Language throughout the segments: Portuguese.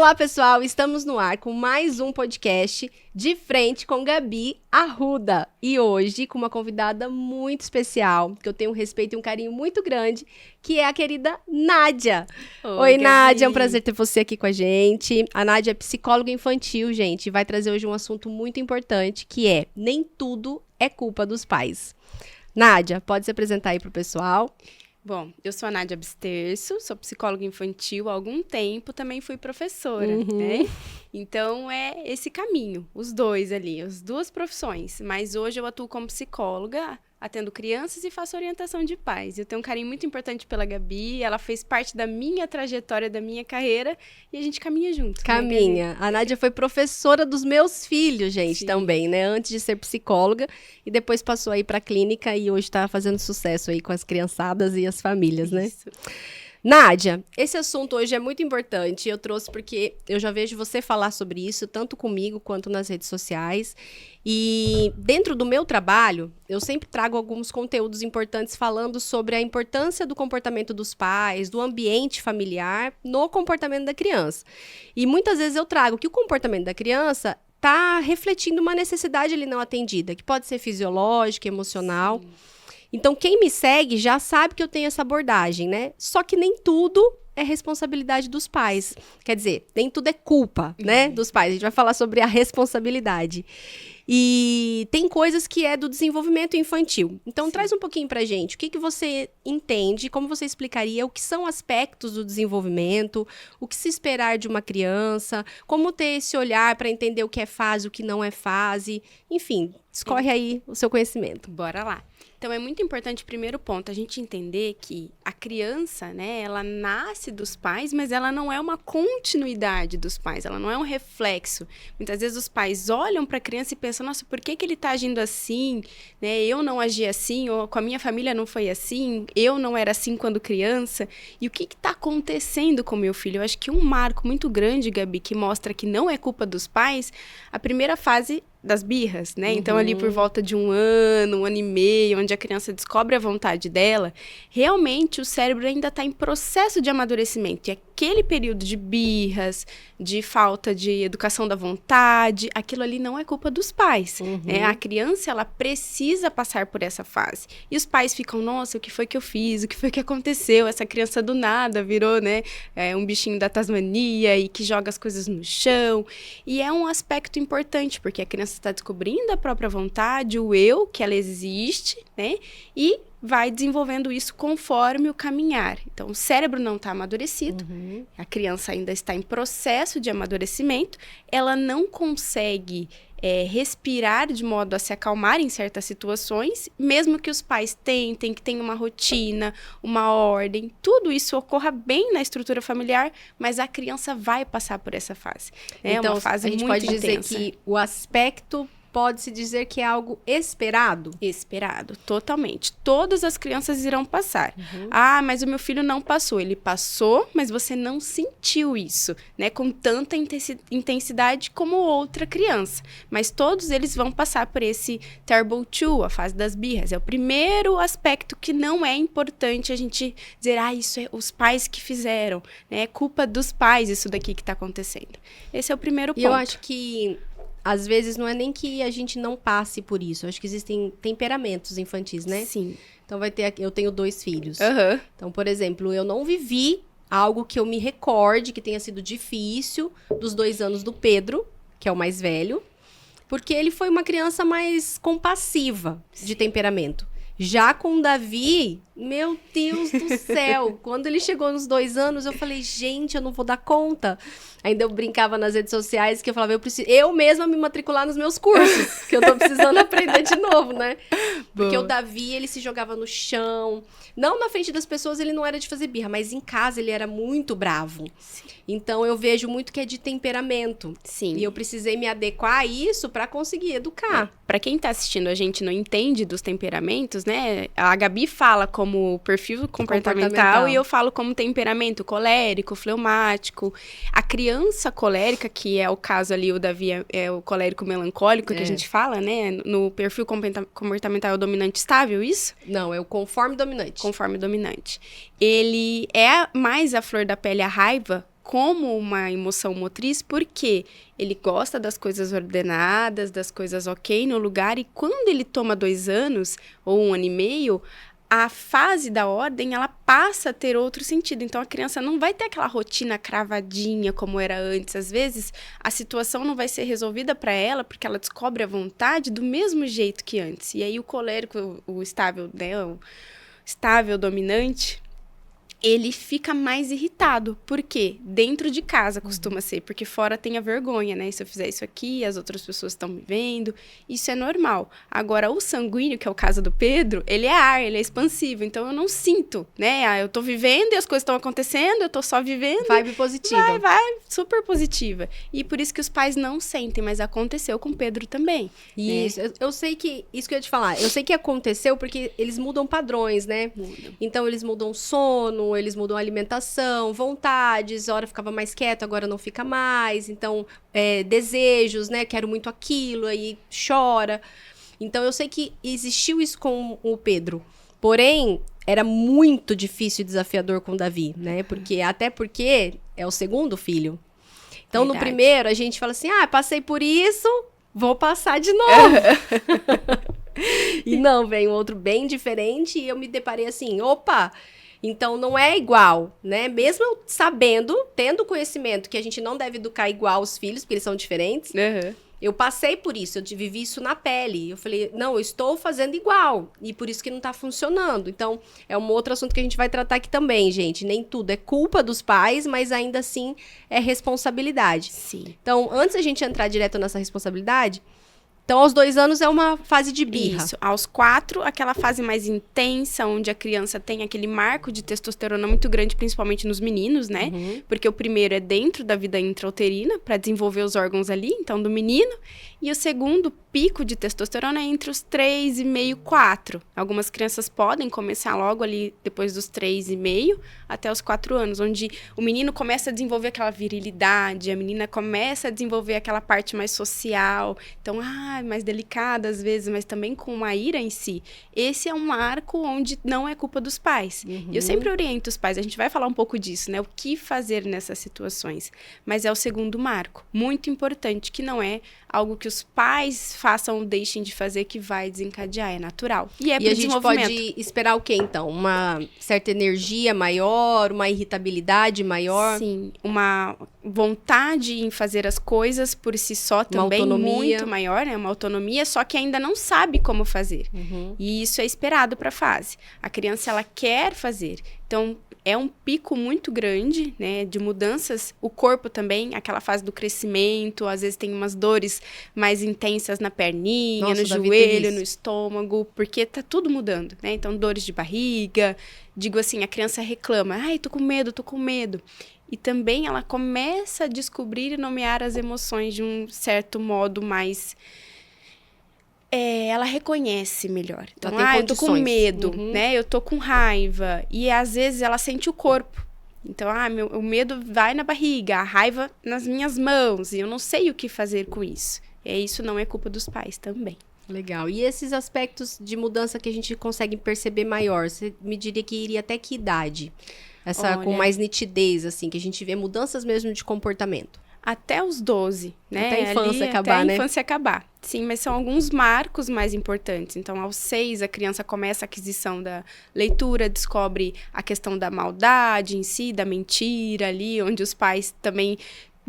Olá, pessoal! Estamos no ar com mais um podcast De Frente com Gabi Arruda. E hoje com uma convidada muito especial, que eu tenho um respeito e um carinho muito grande, que é a querida Nádia. Oi, Gabi. Nádia, é um prazer ter você aqui com a gente. A Nádia é psicóloga infantil, gente, e vai trazer hoje um assunto muito importante, que é nem tudo é culpa dos pais. Nádia, pode se apresentar aí pro pessoal. Bom, eu sou a Nádia Absterço, sou psicóloga infantil há algum tempo, também fui professora, né? Então, é esse caminho, os dois ali, as duas profissões. Mas hoje eu atuo como psicóloga, atendo crianças e faço orientação de pais. Eu tenho um carinho muito importante pela Gabi, ela fez parte da minha trajetória, da minha carreira, e a gente caminha junto. Caminha. Né, a Nádia foi professora dos meus filhos, gente, também, né? Antes de ser psicóloga, e depois passou aí pra clínica e hoje tá fazendo sucesso aí com as criançadas e as famílias, né? Isso. Nádia, esse assunto hoje é muito importante. Eu trouxe porque eu já vejo você falar sobre isso, tanto comigo quanto nas redes sociais. E dentro do meu trabalho, eu sempre trago alguns conteúdos importantes falando sobre a importância do comportamento dos pais, do ambiente familiar no comportamento da criança. E muitas vezes eu trago que o comportamento da criança está refletindo uma necessidade ali não atendida, que pode ser fisiológica, emocional. Sim. Então, quem me segue já sabe que eu tenho essa abordagem, né? Só que nem tudo é responsabilidade dos pais. Quer dizer, nem tudo é culpa, né, dos pais. A gente vai falar sobre a responsabilidade. E tem coisas que é do desenvolvimento infantil. Então, traz um pouquinho pra gente. O que você entende, como você explicaria o que são aspectos do desenvolvimento, o que se esperar de uma criança, como ter esse olhar para entender o que é fase, o que não é fase. Enfim, escorre aí o seu conhecimento. Bora lá. Então, é muito importante, primeiro ponto, a gente entender que a criança, né, ela nasce dos pais, mas ela não é uma continuidade dos pais, ela não é um reflexo. Muitas vezes os pais olham para a criança e pensam, nossa, por que ele está agindo assim? Né? Eu não agi assim, ou com a minha família não foi assim, eu não era assim quando criança. E o que está acontecendo com o meu filho? Eu acho que um marco muito grande, Gabi, que mostra que não é culpa dos pais, a primeira fase das birras, né? Então, ali por volta de um ano e meio, onde a criança descobre a vontade dela, realmente o cérebro ainda está em processo de amadurecimento. E aquele período de birras, de falta de educação da vontade, aquilo ali não é culpa dos pais. Né? A criança, ela precisa passar por essa fase. E os pais ficam, nossa, o que foi que eu fiz? O que foi que aconteceu? Essa criança do nada virou, né, um bichinho da Tasmania e que joga as coisas no chão. E é um aspecto importante, porque a criança está descobrindo a própria vontade, o eu, que ela existe, né? E vai desenvolvendo isso conforme o caminhar. Então, o cérebro não está amadurecido, a criança ainda está em processo de amadurecimento, ela não consegue respirar de modo a se acalmar em certas situações, mesmo que os pais tentem, que tenham uma rotina, uma ordem, tudo isso ocorra bem na estrutura familiar, mas a criança vai passar por essa fase. Então, é uma fase muito intensa. A gente pode dizer que o aspecto pode-se dizer que é algo esperado? Esperado, totalmente. Todas as crianças irão passar. Ah, mas o meu filho não passou. Ele passou, mas você não sentiu isso, né? Com tanta intensidade como outra criança. Mas todos eles vão passar por esse terrible two, a fase das birras. É o primeiro aspecto que não é importante a gente dizer, isso é os pais que fizeram, né? É culpa dos pais isso daqui que está acontecendo. Esse é o primeiro ponto. E eu acho que às vezes não é nem que a gente não passe por isso. Eu acho que existem temperamentos infantis, né? Sim. Então eu tenho 2 filhos. Então, por exemplo, eu não vivi algo que eu me recorde que tenha sido difícil dos 2 anos do Pedro, que é o mais velho, porque ele foi uma criança mais compassiva de temperamento. Já com o Davi, meu Deus do céu, quando ele chegou nos 2 anos, eu falei, gente, eu não vou dar conta. Ainda eu brincava nas redes sociais que eu falava, eu mesma me matricular nos meus cursos, que eu tô precisando aprender de novo, né? Porque o Davi, ele se jogava no chão. Não na frente das pessoas, ele não era de fazer birra, mas em casa ele era muito bravo. Sim. Então, eu vejo muito que é de temperamento. Sim. E eu precisei me adequar a isso para conseguir educar. Para quem tá assistindo, a gente não entende dos temperamentos, né? A Gabi fala como perfil comportamental e eu falo como temperamento colérico, fleumático. A criança colérica, que é o caso ali, o Davi é o colérico melancólico, que a gente fala, né? No perfil comportamental é o dominante estável, isso? Não, é o conforme dominante. Conforme dominante. Ele é mais a flor da pele, a raiva, como uma emoção motriz, porque ele gosta das coisas ordenadas, das coisas ok no lugar, e quando ele toma 2 anos ou 1 ano e meio, a fase da ordem, ela passa a ter outro sentido. Então, a criança não vai ter aquela rotina cravadinha como era antes. Às vezes, a situação não vai ser resolvida para ela, porque ela descobre a vontade do mesmo jeito que antes. E aí, o colérico, o estável, né, o estável dominante, ele fica mais irritado. Por quê? Dentro de casa costuma ser, porque fora tem a vergonha, né? Se eu fizer isso aqui, as outras pessoas estão me vendo. Isso é normal. Agora, o sanguíneo, que é o caso do Pedro, ele é ar, ele é expansivo. Então, eu não sinto, né? Ah, eu tô vivendo e as coisas estão acontecendo, eu tô só vivendo. Vibe positiva. Vai, super positiva. E por isso que os pais não sentem, mas aconteceu com o Pedro também. Isso, eu sei que, isso que eu ia te falar, eu sei que aconteceu porque eles mudam padrões, né? Mudam. Então, eles mudam sono, eles mudam a alimentação, vontades, a hora ficava mais quieto, agora não fica mais. Então, desejos, né? Quero muito aquilo, aí chora. Então, eu sei que existiu isso com o Pedro. Porém, era muito difícil e desafiador com o Davi, né? Até porque é o segundo filho. Então, Verdade. no primeiro, a gente fala assim, passei por isso, vou passar de novo. E não, vem um outro bem diferente e eu me deparei assim, opa... Então, não é igual, né? Mesmo eu sabendo, tendo conhecimento que a gente não deve educar igual os filhos, porque eles são diferentes, eu passei por isso, eu vivi isso na pele. Eu falei, não, eu estou fazendo igual, e por isso que não tá funcionando. Então, é um outro assunto que a gente vai tratar aqui também, gente. Nem tudo é culpa dos pais, mas ainda assim é responsabilidade. Sim. Então, antes da gente entrar direto nessa responsabilidade... Então, aos 2 anos é uma fase de birra. Isso. Aos 4, aquela fase mais intensa, onde a criança tem aquele marco de testosterona muito grande, principalmente nos meninos, né? Uhum. Porque o primeiro é dentro da vida intrauterina, para desenvolver os órgãos ali, então do menino. E o segundo pico de testosterona é entre os 3,5 e 4. Algumas crianças podem começar logo ali, depois dos 3,5 até os 4 anos, onde o menino começa a desenvolver aquela virilidade, a menina começa a desenvolver aquela parte mais social. Então, mais delicada às vezes, mas também com uma ira em si. Esse é um marco onde não é culpa dos pais. Uhum. E eu sempre oriento os pais, a gente vai falar um pouco disso, né? O que fazer nessas situações. Mas é o segundo marco, muito importante, que não é algo que os pais façam ou deixem de fazer que vai desencadear, é natural. E a gente pode esperar o quê, então? Uma certa energia maior, uma irritabilidade maior? Sim, uma vontade em fazer as coisas por si só também muito maior, né? Uma autonomia, só que ainda não sabe como fazer. Uhum. E isso é esperado para a fase. A criança, ela quer fazer. Então, é um pico muito grande, né, de mudanças. O corpo também, aquela fase do crescimento, às vezes tem umas dores mais intensas na perninha, no joelho, no estômago, porque tá tudo mudando, né? Então, dores de barriga, digo assim, a criança reclama, tô com medo. E também ela começa a descobrir e nomear as emoções de um certo modo mais... ela reconhece melhor. Então, eu tô com medo, né? Eu tô com raiva. E, às vezes, ela sente o corpo. Então, o medo vai na barriga, a raiva nas minhas mãos. E eu não sei o que fazer com isso. E isso não é culpa dos pais também. Legal. E esses aspectos de mudança que a gente consegue perceber maior, você me diria que iria até que idade? Com mais nitidez, assim, que a gente vê mudanças mesmo de comportamento. Até os 12, né? Até a infância acabar, até a infância acabar. Sim, mas são alguns marcos mais importantes. Então, aos 6, a criança começa a aquisição da leitura, descobre a questão da maldade em si, da mentira ali, onde os pais também...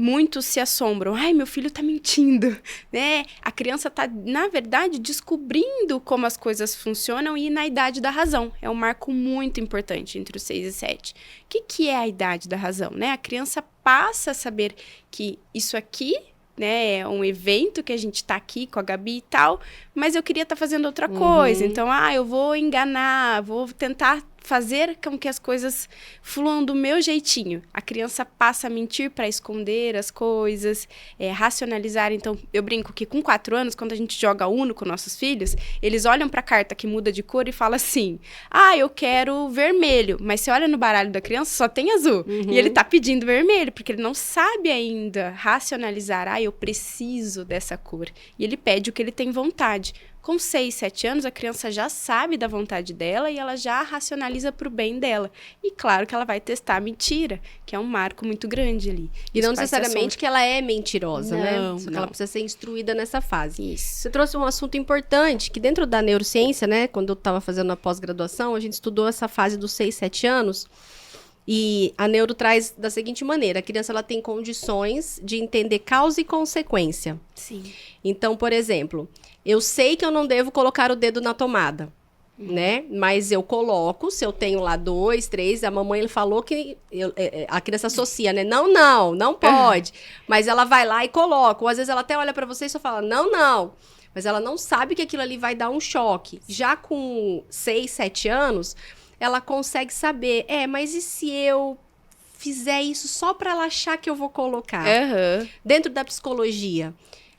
Muitos se assombram. Meu filho tá mentindo, né? A criança tá, na verdade, descobrindo como as coisas funcionam e na idade da razão. É um marco muito importante entre os 6 e 7. O que é a idade da razão, né? A criança passa a saber que isso aqui, né, é um evento que a gente tá aqui com a Gabi e tal, mas eu queria estar fazendo outra coisa. Então, eu vou enganar, vou tentar fazer com que as coisas fluam do meu jeitinho. A criança passa a mentir para esconder as coisas, racionalizar. Então, eu brinco que com 4 anos, quando a gente joga Uno com nossos filhos, eles olham para a carta que muda de cor e falam assim, eu quero vermelho. Mas você olha no baralho da criança, só tem azul. E ele tá pedindo vermelho, porque ele não sabe ainda racionalizar. Eu preciso dessa cor. E ele pede o que ele tem vontade. Com 6, 7 anos, a criança já sabe da vontade dela e ela já racionaliza para o bem dela. E claro que ela vai testar a mentira, que é um marco muito grande ali. E não necessariamente que ela é mentirosa, né? Só que ela não. precisa ser instruída nessa fase. Isso. Você trouxe um assunto importante, que dentro da neurociência, né? Quando eu estava fazendo a pós-graduação, a gente estudou essa fase dos 6, 7 anos. E a neuro traz da seguinte maneira: a criança ela tem condições de entender causa e consequência. Sim. Então, por exemplo, eu sei que eu não devo colocar o dedo na tomada, né? Mas eu coloco, se eu tenho lá 2, 3, a mamãe falou que a criança associa, né? Não pode. Mas ela vai lá e coloca. Ou às vezes ela até olha pra você e só fala, não. Mas ela não sabe que aquilo ali vai dar um choque. Já com 6, 7 anos, ela consegue saber, mas e se eu fizer isso só pra ela achar que eu vou colocar? Dentro da psicologia,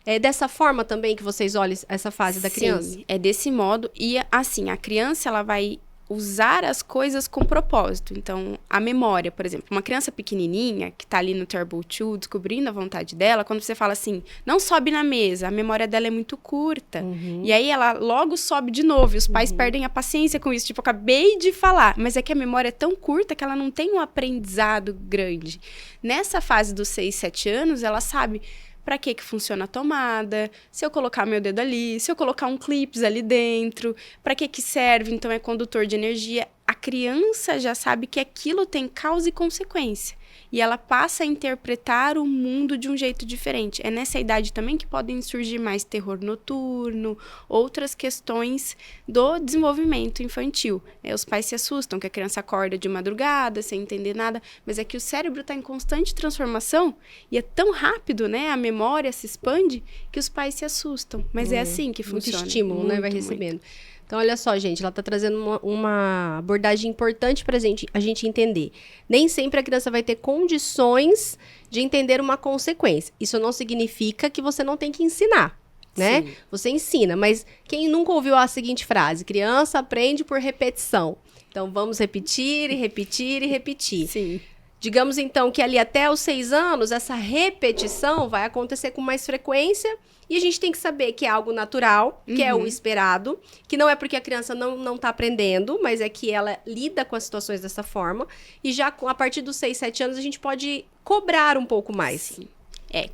é dessa forma também que vocês olham essa fase da criança? Sim, é desse modo. E, assim, a criança, ela vai usar as coisas com propósito. Então, a memória, por exemplo. Uma criança pequenininha, que tá ali no Terrible 2, descobrindo a vontade dela, quando você fala assim, não sobe na mesa, a memória dela é muito curta. E aí, ela logo sobe de novo. E os pais perdem a paciência com isso. Tipo, eu acabei de falar. Mas é que a memória é tão curta que ela não tem um aprendizado grande. Nessa fase dos 6, 7 anos, ela sabe para que funciona a tomada, se eu colocar meu dedo ali, se eu colocar um clips ali dentro, para que serve, então é condutor de energia. A criança já sabe que aquilo tem causa e consequência. E ela passa a interpretar o mundo de um jeito diferente. É nessa idade também que podem surgir mais terror noturno, outras questões do desenvolvimento infantil. Os pais se assustam que a criança acorda de madrugada, sem entender nada, mas é que o cérebro está em constante transformação e é tão rápido, né? A memória se expande que os pais se assustam. Mas é assim que funciona. Muito estímulo, né? Vai recebendo. Muito. Então, olha só, gente, ela está trazendo uma abordagem importante para a gente entender. Nem sempre a criança vai ter condições de entender uma consequência. Isso não significa que você não tem que ensinar, né? Sim. Você ensina, mas quem nunca ouviu a seguinte frase? Criança aprende por repetição. Então, vamos repetir e repetir e repetir. Sim. Digamos, então, que ali até os 6 anos, essa repetição vai acontecer com mais frequência. E a gente tem que saber que é algo natural, que é o esperado, que não é porque a criança não tá aprendendo, mas é que ela lida com as situações dessa forma. E já a partir dos 6, 7 anos, a gente pode cobrar um pouco mais. Sim.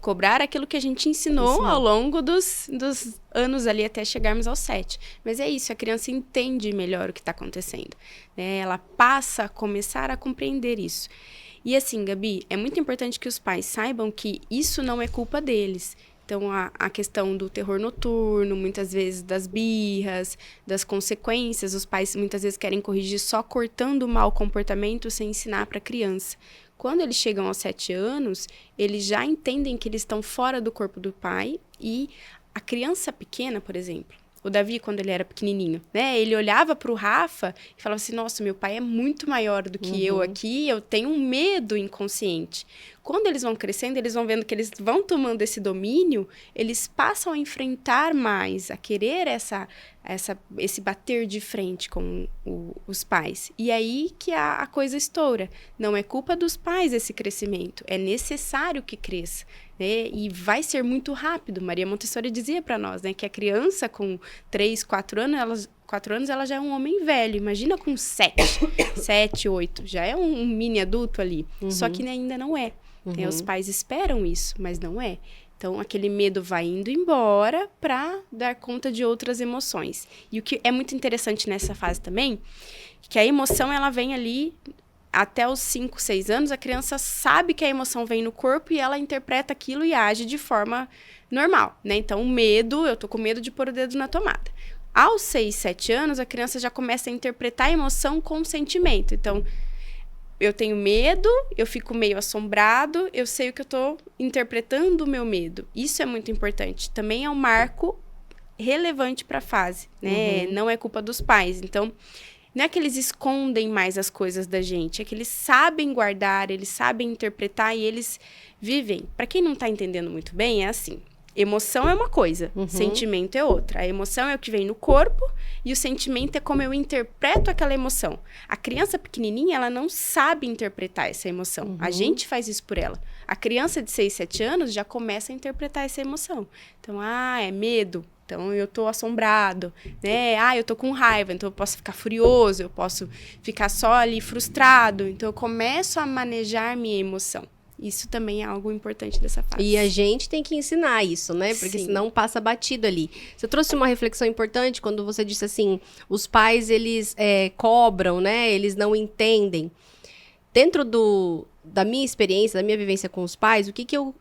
Cobrar aquilo que a gente ensinou ao longo dos anos ali até chegarmos aos 7. Mas é isso, a criança entende melhor o que está acontecendo, né? Ela passa a começar a compreender isso. E assim, Gabi, é muito importante que os pais saibam que isso não é culpa deles. Então, a questão do terror noturno, muitas vezes das birras, das consequências, os pais muitas vezes querem corrigir só cortando o mau comportamento sem ensinar para a criança. Quando eles chegam aos 7 anos, eles já entendem que eles estão fora do corpo do pai e a criança pequena, por exemplo, o Davi, quando ele era pequenininho, né? Ele olhava para o Rafa e falava assim, nossa, meu pai é muito maior do que eu aqui, eu tenho um medo inconsciente. Quando eles vão crescendo, eles vão vendo que eles vão tomando esse domínio, eles passam a enfrentar mais, a querer esse bater de frente com os pais. E aí que a coisa estoura. Não é culpa dos pais esse crescimento, é necessário que cresça. Né? E vai ser muito rápido. Maria Montessori dizia para nós, né, que a criança com 3, 4 anos, ela já é um homem velho. Imagina com 7, 8, já é um mini adulto ali. Só que ainda não é. Os pais esperam isso, mas não é. Então, aquele medo vai indo embora para dar conta de outras emoções. E o que é muito interessante nessa fase também, que a emoção, ela vem ali até os 5, 6 anos, a criança sabe que a emoção vem no corpo e ela interpreta aquilo e age de forma normal, né? Então, o medo, eu tô com medo de pôr o dedo na tomada. Aos 6, 7 anos, a criança já começa a interpretar a emoção com sentimento. Então, eu tenho medo, eu fico meio assombrado, eu sei o que eu tô interpretando o meu medo. Isso é muito importante. Também é um marco relevante para a fase, né? Não é culpa dos pais. Então, não é que eles escondem mais as coisas da gente, é que eles sabem guardar, eles sabem interpretar e eles vivem. Para quem não está entendendo muito bem, é assim. Emoção é uma coisa, sentimento é outra. A emoção é o que vem no corpo e o sentimento é como eu interpreto aquela emoção. A criança pequenininha, ela não sabe interpretar essa emoção. A gente faz isso por ela. A criança de 6, 7 anos já começa a interpretar essa emoção. Então, é medo. Então, eu tô assombrado, né? Eu tô com raiva, então eu posso ficar furioso, eu posso ficar só ali frustrado. Então, eu começo a manejar minha emoção. Isso também é algo importante dessa fase. E a gente tem que ensinar isso, né? Porque senão passa batido ali. Você trouxe uma reflexão importante quando você disse assim, os pais, eles cobram, né? Eles não entendem. Dentro da minha experiência, da minha vivência com os pais, o que eu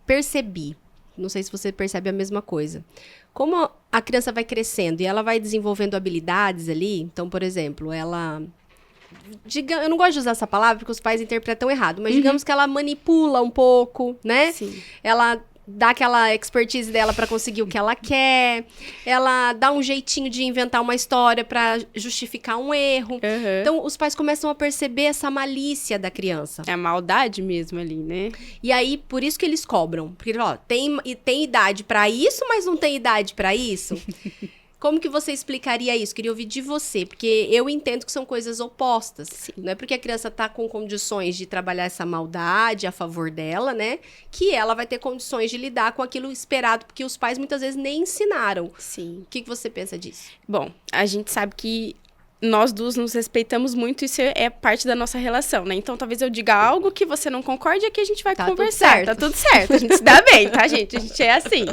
percebi? Não sei se você percebe a mesma coisa. Como a criança vai crescendo e ela vai desenvolvendo habilidades ali, então, por exemplo, ela... eu não gosto de usar essa palavra porque os pais interpretam errado, mas digamos que ela manipula um pouco, né? Sim. Ela dá aquela expertise dela pra conseguir o que ela quer, ela dá um jeitinho de inventar uma história pra justificar um erro. Então, os pais começam a perceber essa malícia da criança. É a maldade mesmo ali, né? E aí, por isso que eles cobram. Porque, ó, tem idade pra isso, mas não tem idade pra isso? Como que você explicaria isso? Queria ouvir de você, porque eu entendo que são coisas opostas. Sim. Não é porque a criança está com condições de trabalhar essa maldade a favor dela, né? Que ela vai ter condições de lidar com aquilo esperado, porque os pais muitas vezes nem ensinaram. Sim. O que você pensa disso? Bom, a gente sabe que nós duas nos respeitamos muito, isso é parte da nossa relação, né? Então, talvez eu diga algo que você não concorde e que a gente vai conversar. Tá tudo certo, a gente se dá bem, tá, gente? A gente é assim.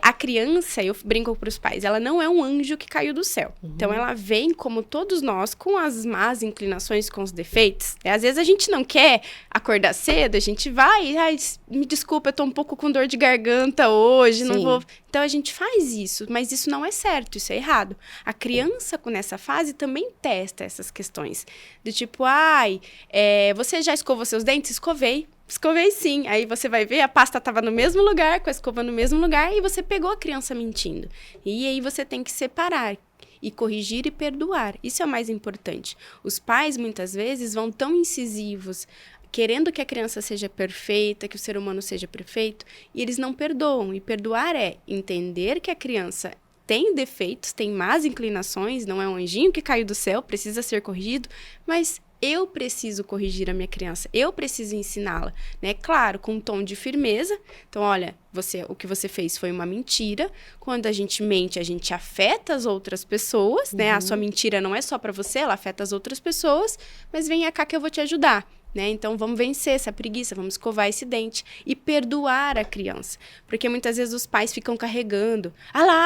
A criança, eu brinco pros pais, ela não é um anjo que caiu do céu. Então, ela vem, como todos nós, com as más inclinações, com os defeitos. Às vezes, a gente não quer acordar cedo, a gente vai, me desculpa, eu tô um pouco com dor de garganta hoje, não vou... Então, a gente faz isso, mas isso não é certo, isso é errado. A criança, nessa fase, também testa essas questões. Do tipo, você já escovou seus dentes? Escovei. Escovei sim. Aí você vai ver, a pasta estava no mesmo lugar, com a escova no mesmo lugar, e você pegou a criança mentindo. E aí você tem que separar. E corrigir e perdoar. Isso é o mais importante. Os pais, muitas vezes, vão tão incisivos, querendo que a criança seja perfeita, que o ser humano seja perfeito, e eles não perdoam. E perdoar é entender que a criança tem defeitos, tem más inclinações, não é um anjinho que caiu do céu, precisa ser corrigido, mas eu preciso corrigir a minha criança, eu preciso ensiná-la, né? Claro, com um tom de firmeza. Então, olha, o que você fez foi uma mentira. Quando a gente mente, a gente afeta as outras pessoas, né? A sua mentira não é só para você, ela afeta as outras pessoas, mas vem cá que eu vou te ajudar. Né? Então, vamos vencer essa preguiça, vamos escovar esse dente e perdoar a criança. Porque muitas vezes os pais ficam carregando.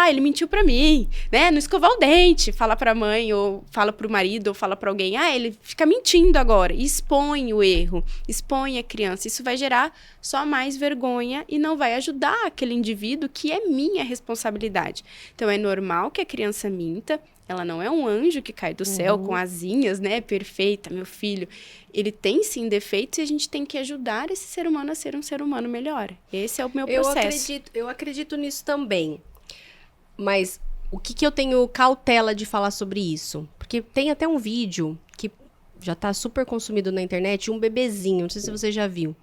Ele mentiu pra mim, né? Não escovar o dente. Fala pra mãe, ou fala pro marido, ou fala pra alguém. Ele fica mentindo agora. E expõe o erro, expõe a criança. Isso vai gerar só mais vergonha e não vai ajudar aquele indivíduo que é minha responsabilidade. Então, é normal que a criança minta. Ela não é um anjo que cai do céu com asinhas, né? Perfeita, meu filho. Ele tem, sim, defeitos e a gente tem que ajudar esse ser humano a ser um ser humano melhor. Esse é o meu processo. Eu acredito nisso também. Mas o que eu tenho cautela de falar sobre isso? Porque tem até um vídeo que já tá super consumido na internet, um bebezinho, não sei se você já viu.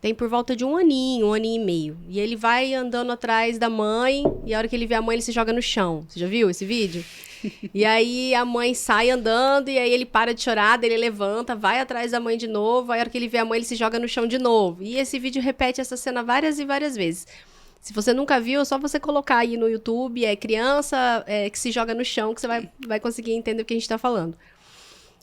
Tem por volta de um aninho e meio. E ele vai andando atrás da mãe, e a hora que ele vê a mãe, ele se joga no chão. Você já viu esse vídeo? E aí a mãe sai andando, e aí ele para de chorar, daí ele levanta, vai atrás da mãe de novo, aí a hora que ele vê a mãe, ele se joga no chão de novo. E esse vídeo repete essa cena várias e várias vezes. Se você nunca viu, é só você colocar aí no YouTube, criança que se joga no chão, que você vai conseguir entender o que a gente tá falando.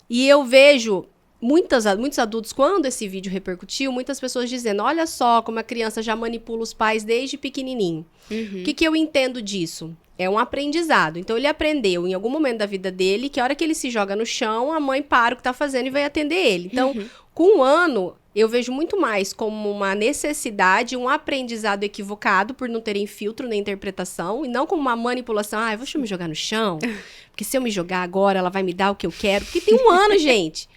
E eu vejo muitos adultos, quando esse vídeo repercutiu, muitas pessoas dizendo, olha só como a criança já manipula os pais desde pequenininho. O que eu entendo disso? É um aprendizado. Então, ele aprendeu em algum momento da vida dele que a hora que ele se joga no chão, a mãe para o que tá fazendo e vai atender ele. Então, com um ano, eu vejo muito mais como uma necessidade, um aprendizado equivocado por não terem filtro nem interpretação, e não como uma manipulação. Deixa eu me jogar no chão, porque se eu me jogar agora, ela vai me dar o que eu quero. Porque tem um ano, gente.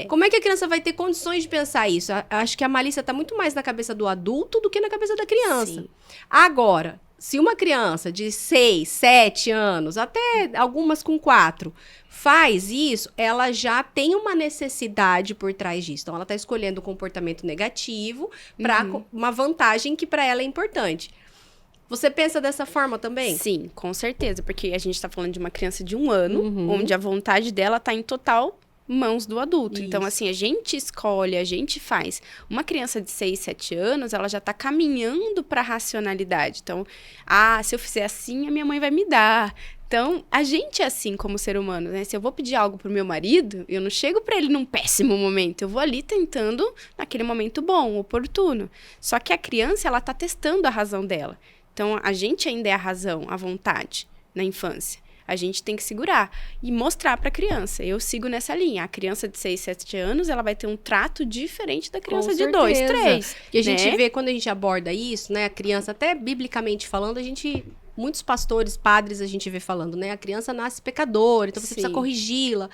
Como é que a criança vai ter condições de pensar isso? Acho que a malícia tá muito mais na cabeça do adulto do que na cabeça da criança. Sim. Agora, se uma criança de 6, 7 anos, até algumas com 4, faz isso, ela já tem uma necessidade por trás disso. Então, ela está escolhendo um comportamento negativo para uma vantagem que para ela é importante. Você pensa dessa forma também? Sim, com certeza. Porque a gente está falando de uma criança de 1 ano, onde a vontade dela está em total mãos do adulto. Isso. Então, assim, a gente escolhe, a gente faz. Uma criança de 6, 7 anos, ela já tá caminhando para a racionalidade. Então, se eu fizer assim, a minha mãe vai me dar. Então, a gente é assim como ser humano, né? Se eu vou pedir algo pro meu marido, eu não chego para ele num péssimo momento. Eu vou ali tentando naquele momento bom, oportuno. Só que a criança, ela tá testando a razão dela. Então, a gente ainda é a razão, a vontade na infância. A gente tem que segurar e mostrar para a criança. Eu sigo nessa linha. A criança de 6, 7 anos, ela vai ter um trato diferente da criança de 2, 3. E a gente vê, quando a gente aborda isso, né? A criança, até biblicamente falando, muitos pastores, padres, a gente vê falando, né? A criança nasce pecadora, então você precisa corrigi-la.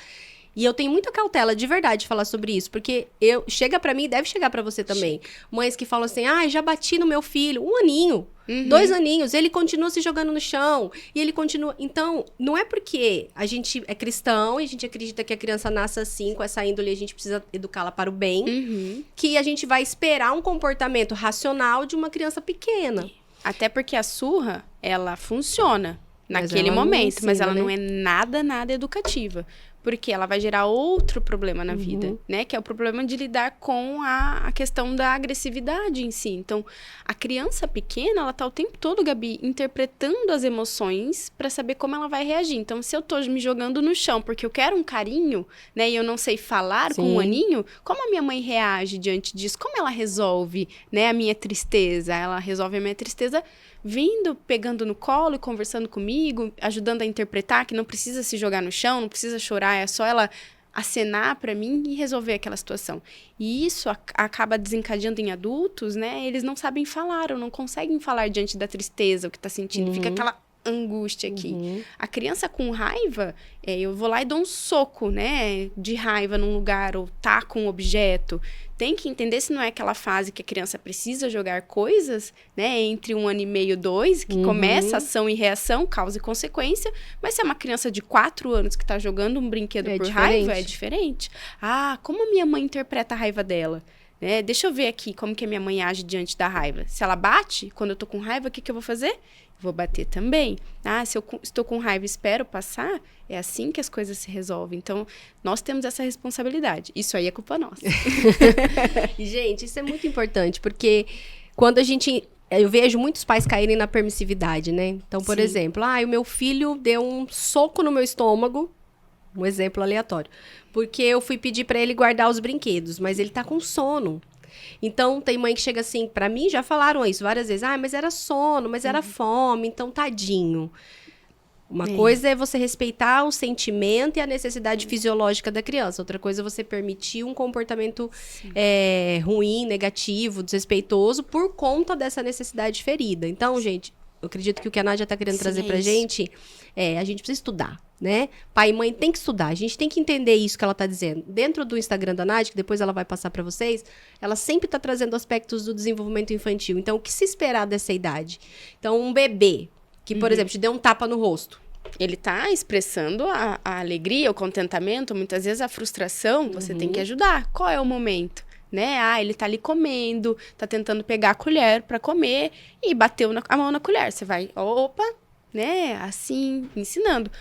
E eu tenho muita cautela, de verdade, de falar sobre isso. Porque chega pra mim e deve chegar pra você também. Mães que falam assim, já bati no meu filho. 1 aninho, 2 aninhos. Ele continua se jogando no chão. E ele continua... Então, não é porque a gente é cristão e a gente acredita que a criança nasce assim, com essa índole, e a gente precisa educá-la para o bem, que a gente vai esperar um comportamento racional de uma criança pequena. Até porque a surra, ela funciona naquele momento, mas ela não é nada educativa. Porque ela vai gerar outro problema na vida, né? Que é o problema de lidar com a questão da agressividade em si. Então, a criança pequena, ela tá o tempo todo, Gabi, interpretando as emoções para saber como ela vai reagir. Então, se eu tô me jogando no chão porque eu quero um carinho, né? E eu não sei falar com 1 aninho, como a minha mãe reage diante disso? Como ela resolve, né, a minha tristeza? Ela resolve a minha tristeza vindo, pegando no colo e conversando comigo, ajudando a interpretar que não precisa se jogar no chão, não precisa chorar, é só ela acenar para mim e resolver aquela situação. E isso acaba desencadeando em adultos, né? Eles não sabem falar ou não conseguem falar diante da tristeza, o que tá sentindo. Fica aquela angústia aqui. A criança com raiva, eu vou lá e dou um soco, né, de raiva num lugar, ou taco um objeto. Tem que entender se não é aquela fase que a criança precisa jogar coisas, né, entre 1 ano e meio, 2, que começa ação e reação, causa e consequência, mas se é uma criança de 4 anos que tá jogando um brinquedo por raiva, é diferente. Como a minha mãe interpreta a raiva dela? Deixa eu ver aqui como que a minha mãe age diante da raiva. Se ela bate, quando eu tô com raiva, o que eu vou fazer? Vou bater também. Se eu estou com raiva e espero passar, é assim que as coisas se resolvem. Então, nós temos essa responsabilidade. Isso aí é culpa nossa. E, gente, isso é muito importante, porque quando eu vejo muitos pais caírem na permissividade, né? Então, por exemplo, o meu filho deu um soco no meu estômago, um exemplo aleatório, porque eu fui pedir para ele guardar os brinquedos, mas ele tá com sono. Então, tem mãe que chega assim, pra mim já falaram isso várias vezes, mas era sono, mas era fome, então tadinho. Uma coisa é você respeitar o sentimento e a necessidade fisiológica da criança. Outra coisa é você permitir um comportamento ruim, negativo, desrespeitoso por conta dessa necessidade ferida. Então, gente, eu acredito que o que a Nádia tá querendo trazer pra gente a gente precisa estudar, né? Pai e mãe tem que estudar, a gente tem que entender isso que ela tá dizendo. Dentro do Instagram da Nádia, que depois ela vai passar para vocês, ela sempre tá trazendo aspectos do desenvolvimento infantil. Então, o que se esperar dessa idade? Então, um bebê que, por exemplo, te deu um tapa no rosto. Ele tá expressando a alegria, o contentamento, muitas vezes a frustração, você tem que ajudar. Qual é o momento? Né? Ele tá ali comendo, tá tentando pegar a colher para comer e bateu a mão na colher. Você vai, né? Assim, ensinando.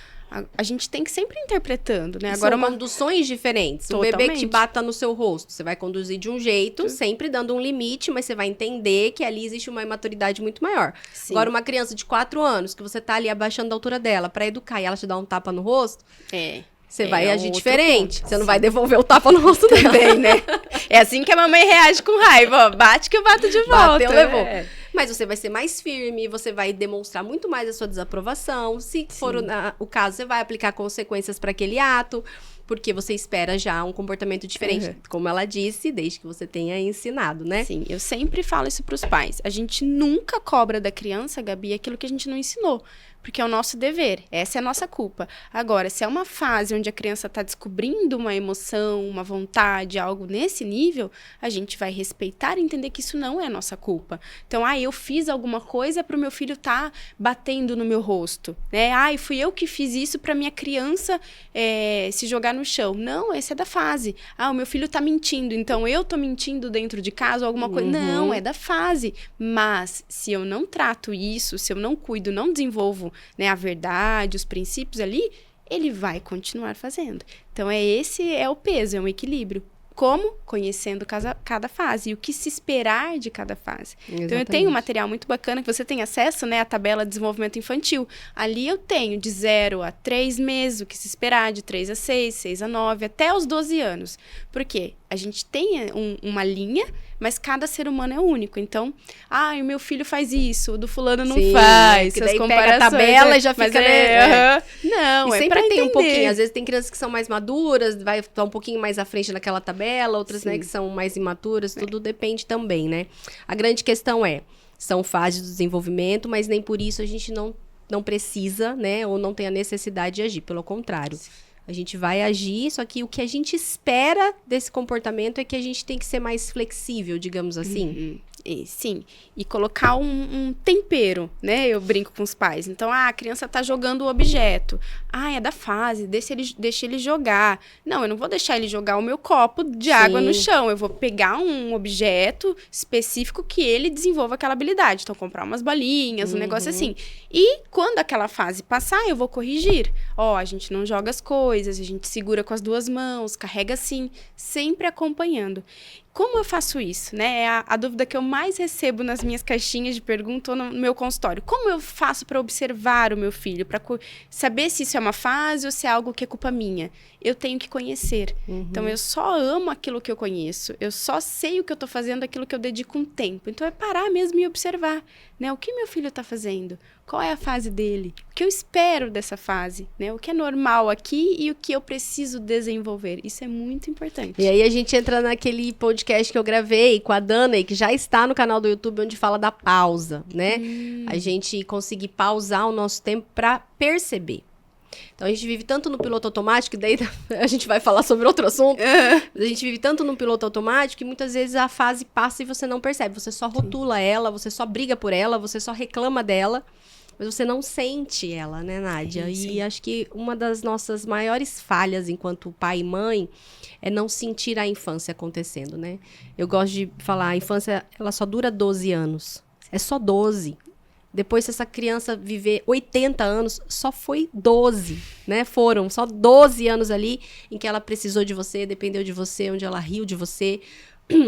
A gente tem que sempre ir interpretando, né? Agora, são conduções diferentes. Totalmente. Um bebê que te bata no seu rosto, você vai conduzir de um jeito, sempre dando um limite, mas você vai entender que ali existe uma imaturidade muito maior. Sim. Agora, uma criança de 4 anos, que você tá ali abaixando a altura dela para educar e ela te dá um tapa no rosto... Você vai agir diferente. Você não vai devolver o tapa no rosto também, né? É assim que a mamãe reage com raiva. Bate que eu bato de volta. Bateu, levou. Mas você vai ser mais firme, você vai demonstrar muito mais a sua desaprovação. Se for o caso, você vai aplicar consequências para aquele ato, porque você espera já um comportamento diferente, como ela disse, desde que você tenha ensinado, né? Sim, eu sempre falo isso para os pais. A gente nunca cobra da criança, Gabi, aquilo que a gente não ensinou. Porque é o nosso dever, essa é a nossa culpa. Agora, se é uma fase onde a criança está descobrindo uma emoção, uma vontade, algo nesse nível, a gente vai respeitar e entender que isso não é a nossa culpa. Então, eu fiz alguma coisa para o meu filho estar batendo no meu rosto, né? Fui eu que fiz isso para minha criança se jogar no chão. Não, essa é da fase. O meu filho está mentindo, então eu tô mentindo dentro de casa ou alguma coisa. Não, é da fase. Mas, se eu não trato isso, se eu não cuido, não desenvolvo, né, a verdade, os princípios ali, ele vai continuar fazendo. Então, esse é o peso, é um equilíbrio. Como? Conhecendo cada fase e o que se esperar de cada fase. Exatamente. Então, eu tenho um material muito bacana que você tem acesso, né, à tabela de desenvolvimento infantil. Ali eu tenho de 0 a 3 meses, o que se esperar, de 3 a 6, 6 a 9, até os 12 anos. Por quê? A gente tem uma linha, mas cada ser humano é único. Então, o meu filho faz isso, o do fulano não faz. Que daí pega a tabela e já fica... Não, e é sempre pra tem entender. um pouquinho. Às vezes tem crianças que são mais maduras, vai estar um pouquinho mais à frente naquela tabela, outras, né, que são mais imaturas, tudo depende também, né? A grande questão são fases do desenvolvimento, mas nem por isso a gente não precisa, né, ou não tem a necessidade de agir, pelo contrário. A gente vai agir, só que o que a gente espera desse comportamento é que a gente tem que ser mais flexível, digamos assim. Sim, e colocar um tempero, né? Eu brinco com os pais. Então, a criança tá jogando o objeto. É da fase, deixa ele jogar. Não, eu não vou deixar ele jogar o meu copo de água no chão. Eu vou pegar um objeto específico que ele desenvolva aquela habilidade. Então, comprar umas bolinhas, um negócio assim. E quando aquela fase passar, eu vou corrigir. A gente não joga as coisas, a gente segura com as 2 mãos, carrega assim, sempre acompanhando. Como eu faço isso, né? É a dúvida que eu mais recebo nas minhas caixinhas de pergunta ou no meu consultório. Como eu faço para observar o meu filho? Para saber se isso é uma fase ou se é algo que é culpa minha? Eu tenho que conhecer. Então, eu só amo aquilo que eu conheço. Eu só sei o que eu estou fazendo, aquilo que eu dedico um tempo. Então, é parar mesmo e observar, né? O que meu filho está fazendo? Qual é a fase dele? O que eu espero dessa fase? Né? O que é normal aqui e o que eu preciso desenvolver? Isso é muito importante. E aí a gente entra naquele podcast que eu gravei com a Dana, que já está no canal do YouTube, onde fala da pausa, né? A gente conseguir pausar o nosso tempo para perceber. Então, a gente vive tanto no piloto automático, e daí a gente vai falar sobre outro assunto, mas a gente vive tanto no piloto automático que muitas vezes a fase passa e você não percebe. Você só rotula ela, você só briga por ela, você só reclama dela, mas você não sente ela, né, Nádia? E acho que uma das nossas maiores falhas enquanto pai e mãe é não sentir a infância acontecendo, né? Eu gosto de falar, a infância, ela só dura 12 anos. É só 12. Depois, se essa criança viver 80 anos, só foi 12, né? Foram só 12 anos ali em que ela precisou de você, dependeu de você, onde ela riu de você,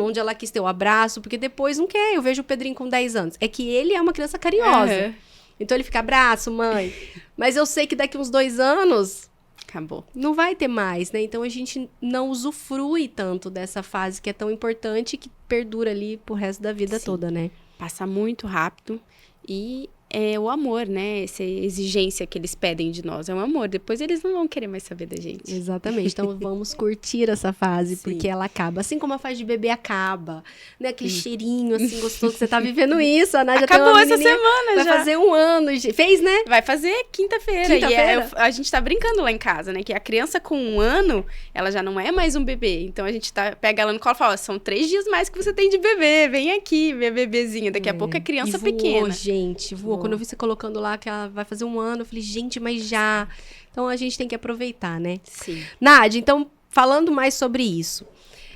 onde ela quis ter o abraço, porque depois não quer. Eu vejo o Pedrinho com 10 anos. É que ele é uma criança carinhosa. Então, ele fica, abraço, mãe. Mas eu sei que daqui uns 2 anos... Acabou. Não vai ter mais, né? Então, a gente não usufrui tanto dessa fase que é tão importante e que perdura ali pro resto da vida toda, né? Passa muito rápido. E é o amor, né? Essa exigência que eles pedem de nós. É um amor. Depois eles não vão querer mais saber da gente. Exatamente. Então, vamos curtir essa fase, porque ela acaba. Assim como a fase de bebê acaba. Né? Aquele cheirinho, assim, gostoso. Você tá vivendo isso, a Nádia acabou tem uma essa semana vai já. Vai fazer 1 ano. Fez, né? Vai fazer quinta-feira. E a gente tá brincando lá em casa, né? Que a criança com 1 ano, ela já não é mais um bebê. Então, a gente pega ela no colo e fala, são 3 dias mais que você tem de bebê. Vem aqui, ver bebezinho. Daqui a pouco é criança pequena. Gente, voou. Quando eu vi você colocando lá que ela vai fazer 1 ano, eu falei, gente, mas já. Então, a gente tem que aproveitar, né? Sim. Nádia, então, falando mais sobre isso.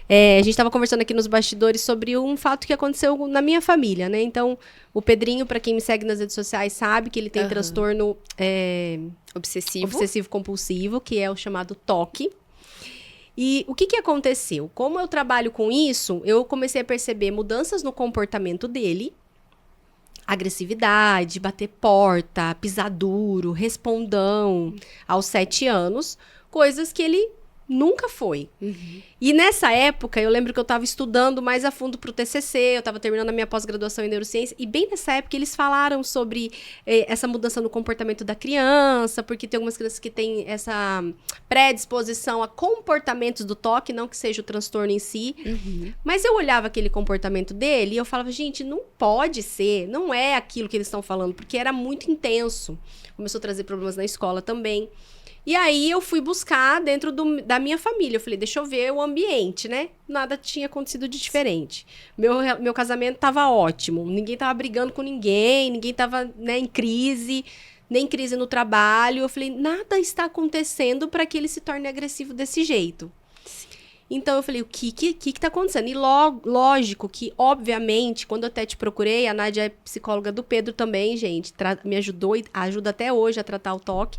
A gente estava conversando aqui nos bastidores sobre um fato que aconteceu na minha família, né? Então, o Pedrinho, para quem me segue nas redes sociais, sabe que ele tem transtorno obsessivo-compulsivo, que é o chamado TOC. E o que aconteceu? Como eu trabalho com isso, eu comecei a perceber mudanças no comportamento dele, agressividade, bater porta, pisar duro, respondão, aos 7 anos, coisas que ele nunca foi. E nessa época, eu lembro que eu estava estudando mais a fundo para o TCC, eu estava terminando a minha pós-graduação em neurociência, e bem nessa época eles falaram sobre essa mudança no comportamento da criança, porque tem algumas crianças que têm essa predisposição a comportamentos do TOC, não que seja o transtorno em si, mas eu olhava aquele comportamento dele e eu falava, gente, não pode ser, não é aquilo que eles estão falando, porque era muito intenso. Começou a trazer problemas na escola também. E aí eu fui buscar dentro da minha família. Eu falei, deixa eu ver o ambiente, né? Nada tinha acontecido de diferente. Meu casamento tava ótimo. Ninguém tava brigando com ninguém tava, né, em crise, nem crise no trabalho. Eu falei, nada está acontecendo para que ele se torne agressivo desse jeito. Então eu falei, o que tá acontecendo? E lógico que, obviamente, quando eu até te procurei, a Nádia é psicóloga do Pedro também, gente, me ajudou e ajuda até hoje a tratar o TOC.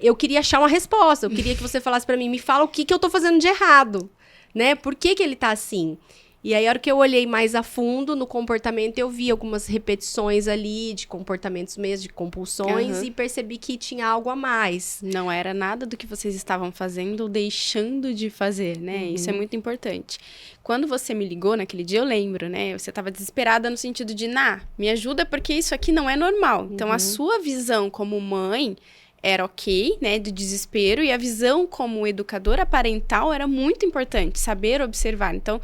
eu queria achar uma resposta. Eu queria que você falasse pra mim, me fala o que eu tô fazendo de errado, né? Por que ele tá assim? E aí, a hora que eu olhei mais a fundo no comportamento, eu vi algumas repetições ali de comportamentos mesmo, de compulsões, e percebi que tinha algo a mais. Não era nada do que vocês estavam fazendo ou deixando de fazer, né? Isso é muito importante. Quando você me ligou naquele dia, eu lembro, né? Você estava desesperada no sentido de, me ajuda porque isso aqui não é normal. Então, a sua visão como mãe era ok, né, de desespero, e a visão como educadora parental era muito importante, saber observar. Então,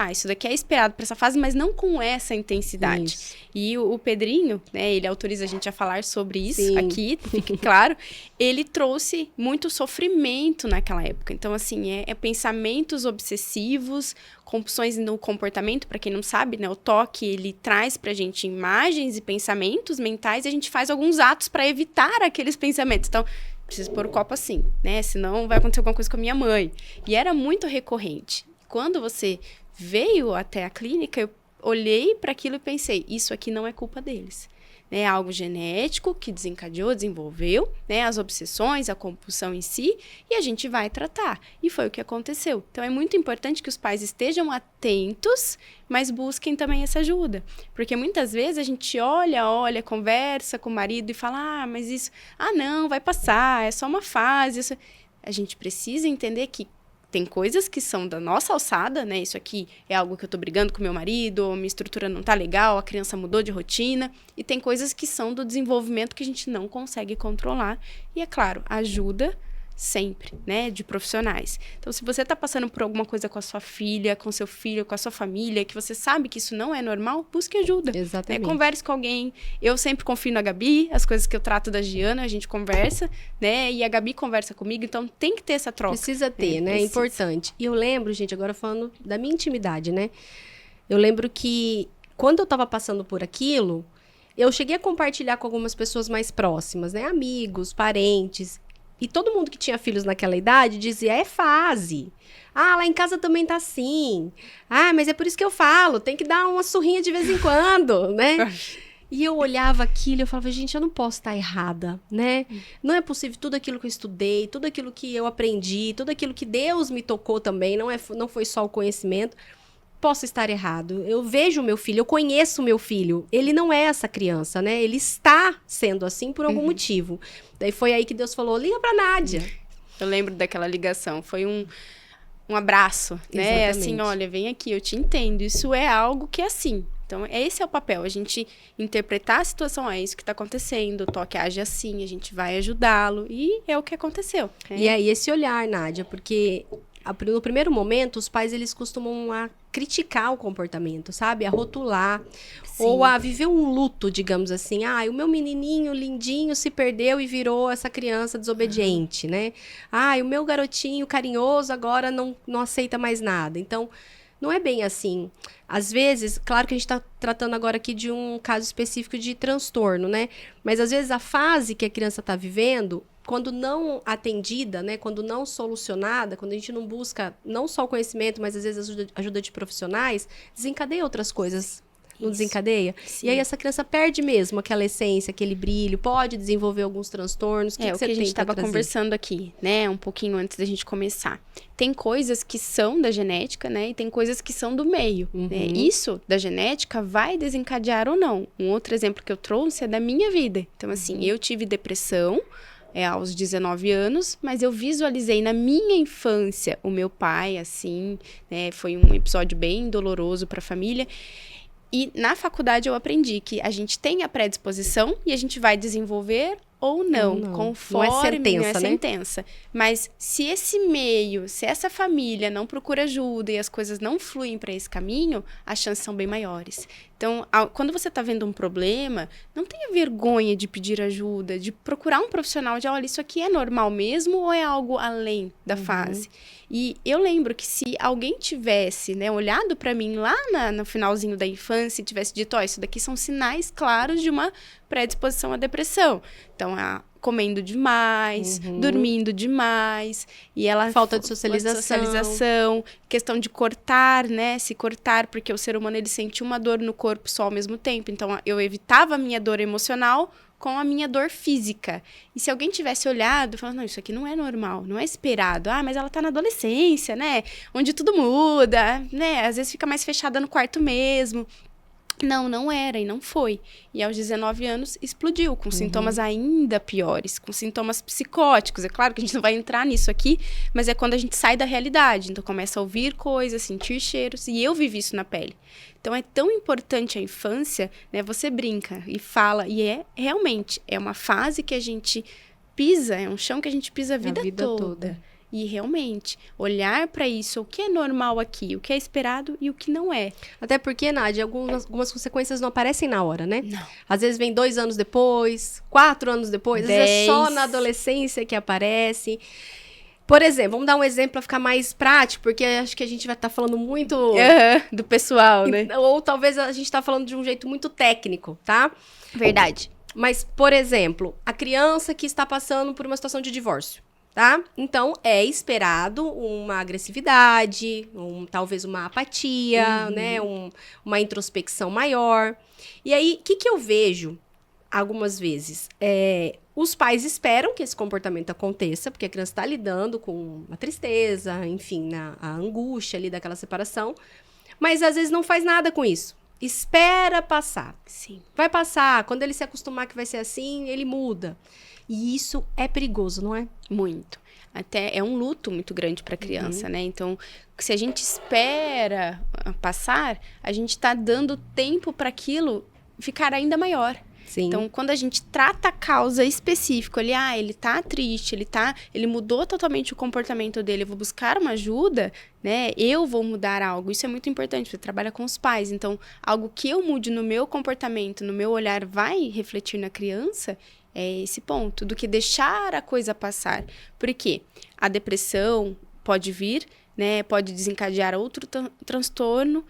isso daqui é esperado para essa fase, mas não com essa intensidade. Isso. E o Pedrinho, né, ele autoriza a gente a falar sobre isso aqui, fique claro, ele trouxe muito sofrimento naquela época. Então, assim, pensamentos obsessivos, compulsões no comportamento, para quem não sabe, né, o toque, ele traz pra gente imagens e pensamentos mentais, e a gente faz alguns atos para evitar aqueles pensamentos. Então, preciso pôr o copo assim, né, senão vai acontecer alguma coisa com a minha mãe. E era muito recorrente. Quando você veio até a clínica, eu olhei para aquilo e pensei, isso aqui não é culpa deles. É algo genético que desencadeou, desenvolveu, né, as obsessões, a compulsão em si, e a gente vai tratar. E foi o que aconteceu. Então, é muito importante que os pais estejam atentos, mas busquem também essa ajuda. Porque muitas vezes a gente olha, conversa com o marido e fala, mas isso, não, vai passar, é só uma fase. Isso... A gente precisa entender que tem coisas que são da nossa alçada, né? Isso aqui é algo que eu tô brigando com meu marido, ou minha estrutura não tá legal, a criança mudou de rotina. E tem coisas que são do desenvolvimento que a gente não consegue controlar. E, é claro, ajuda sempre, né? De profissionais. Então, se você tá passando por alguma coisa com a sua filha, com seu filho, com a sua família, que você sabe que isso não é normal, busque ajuda. Exatamente. Né? Converse com alguém. Eu sempre confio na Gabi, as coisas que eu trato da Giana, a gente conversa, né? E a Gabi conversa comigo, então tem que ter essa troca. Precisa ter, né? É importante. E eu lembro, gente, agora falando da minha intimidade, né? Eu lembro que quando eu tava passando por aquilo, eu cheguei a compartilhar com algumas pessoas mais próximas, né? Amigos, parentes. E todo mundo que tinha filhos naquela idade dizia, é fase. Lá em casa também tá assim. Mas é por isso que eu falo, tem que dar uma surrinha de vez em quando, né? E eu olhava aquilo e eu falava, gente, eu não posso estar errada, né? Não é possível, tudo aquilo que eu estudei, tudo aquilo que eu aprendi, tudo aquilo que Deus me tocou também, não foi só o conhecimento, posso estar errado. Eu vejo o meu filho, eu conheço o meu filho. Ele não é essa criança, né? Ele está sendo assim por algum motivo. Daí foi aí que Deus falou, liga pra Nádia. Eu lembro daquela ligação, foi um abraço, né? Exatamente. Assim, olha, vem aqui, eu te entendo, isso é algo que é assim. Então, esse é o papel, a gente interpretar a situação, é isso que está acontecendo, o toque age assim, a gente vai ajudá-lo, e é o que aconteceu. E aí, esse olhar, Nádia, porque no primeiro momento, os pais, eles costumam criticar o comportamento, sabe? A rotular. Sim. Ou a viver um luto, digamos assim. O meu menininho lindinho se perdeu e virou essa criança desobediente, né? O meu garotinho carinhoso agora não aceita mais nada. Então, não é bem assim. Às vezes, claro que a gente está tratando agora aqui de um caso específico de transtorno, né? Mas, às vezes, a fase que a criança está vivendo, quando não atendida, né, quando não solucionada, quando a gente não busca não só o conhecimento, mas às vezes ajuda de profissionais, desencadeia outras coisas. Não desencadeia? Sim. E aí essa criança perde mesmo aquela essência, aquele brilho, pode desenvolver alguns transtornos. O que a gente estava conversando aqui, né, um pouquinho antes da gente começar. Tem coisas que são da genética, né, e tem coisas que são do meio. Né? Isso da genética vai desencadear ou não. Um outro exemplo que eu trouxe é da minha vida. Então, assim, eu tive depressão, aos 19 anos, mas eu visualizei na minha infância o meu pai, assim, né, foi um episódio bem doloroso para a família, e na faculdade eu aprendi que a gente tem a predisposição e a gente vai desenvolver ou não, conforme não é sentença, né? Mas se esse meio, se essa família não procura ajuda e as coisas não fluem para esse caminho, as chances são bem maiores. Então, quando você está vendo um problema, não tenha vergonha de pedir ajuda, de procurar um profissional, de olha, isso aqui é normal mesmo ou é algo além da fase? E eu lembro que se alguém tivesse, né, olhado para mim lá no finalzinho da infância e tivesse dito, isso daqui são sinais claros de uma predisposição à depressão. Então, comendo demais, dormindo demais, e ela... Falta de socialização. Questão de cortar, né? Se cortar, porque o ser humano, ele sente uma dor no corpo só ao mesmo tempo. Então, eu evitava a minha dor emocional com a minha dor física. E se alguém tivesse olhado e falado, não, isso aqui não é normal, não é esperado. Ah, mas ela tá na adolescência, né? Onde tudo muda, né? Às vezes fica mais fechada no quarto mesmo. Não era e não foi. E aos 19 anos explodiu, com sintomas ainda piores, com sintomas psicóticos. É claro que a gente não vai entrar nisso aqui, mas é quando a gente sai da realidade. Então começa a ouvir coisas, sentir cheiros, e eu vivi isso na pele. Então é tão importante a infância, né? Você brinca e fala, e realmente, é uma fase que a gente pisa, é um chão que a gente pisa a vida toda. E realmente, olhar para isso, o que é normal aqui, o que é esperado e o que não é. Até porque, Nádia, algumas consequências não aparecem na hora, né? Não. Às vezes vem 2 anos depois, 4 anos depois, às vezes é só na adolescência que aparece. Por exemplo, vamos dar um exemplo para ficar mais prático, porque acho que a gente vai estar falando muito... do pessoal, né? Ou talvez a gente está falando de um jeito muito técnico, tá? Verdade. Mas, por exemplo, a criança que está passando por uma situação de divórcio. Tá? Então, é esperado uma agressividade, talvez uma apatia, né? Uma introspecção maior. E aí, o que eu vejo algumas vezes? Os pais esperam que esse comportamento aconteça, porque a criança está lidando com a tristeza, enfim, a angústia ali daquela separação, mas às vezes não faz nada com isso. Espera passar. Sim. Vai passar. Quando ele se acostumar que vai ser assim, ele muda. E isso é perigoso, não é? Muito. Até é um luto muito grande para a criança, né? Então, se a gente espera passar, a gente está dando tempo para aquilo ficar ainda maior. Sim. Então, quando a gente trata a causa específica, ele tá triste, ele mudou totalmente o comportamento dele, eu vou buscar uma ajuda, né? Eu vou mudar algo. Isso é muito importante, você trabalha com os pais. Então, algo que eu mude no meu comportamento, no meu olhar, vai refletir na criança. É esse ponto, do que deixar a coisa passar. Por quê? A depressão pode vir, né? Pode desencadear outro transtorno,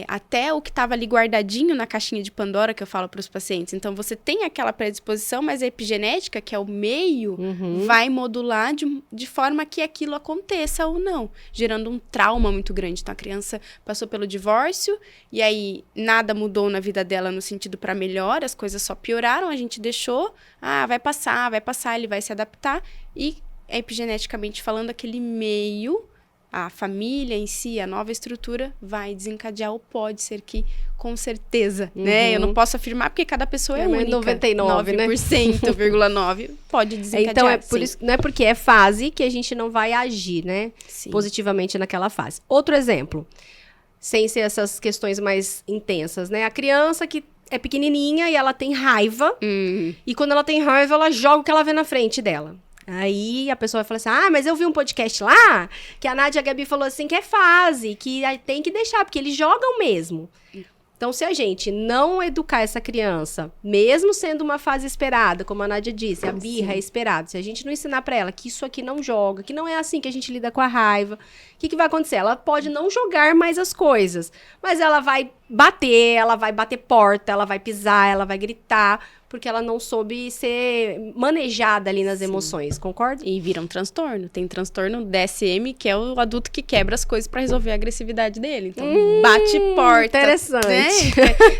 até o que estava ali guardadinho na caixinha de Pandora, que eu falo para os pacientes. Então, você tem aquela predisposição, mas a epigenética, que é o meio, vai modular de forma que aquilo aconteça ou não, gerando um trauma muito grande. Então, a criança passou pelo divórcio, e aí nada mudou na vida dela no sentido para melhor, as coisas só pioraram, a gente deixou, vai passar, ele vai se adaptar, e epigeneticamente falando, aquele meio... A família em si, a nova estrutura, vai desencadear, ou pode ser que, com certeza, né? Eu não posso afirmar, porque cada pessoa é única. 99, 9,9% pode desencadear. Então, por isso, não é porque é fase que a gente não vai agir, né? Sim. Positivamente naquela fase. Outro exemplo, sem ser essas questões mais intensas, né? A criança que é pequenininha e ela tem raiva, e quando ela tem raiva, ela joga o que ela vê na frente dela. Aí a pessoa vai falar assim, mas eu vi um podcast lá, que a Nádia e a Gabi falou assim, que é fase, que tem que deixar, porque eles jogam mesmo. Então, se a gente não educar essa criança, mesmo sendo uma fase esperada, como a Nádia disse, a birra é esperada, se a gente não ensinar pra ela que isso aqui não joga, que não é assim que a gente lida com a raiva, o que vai acontecer? Ela pode não jogar mais as coisas, mas ela vai bater porta, ela vai pisar, ela vai gritar, porque ela não soube ser manejada ali nas emoções, concorda? E vira um transtorno. Tem transtorno DSM, que é o adulto que quebra as coisas pra resolver a agressividade dele. Então, bate porta. Interessante. Né?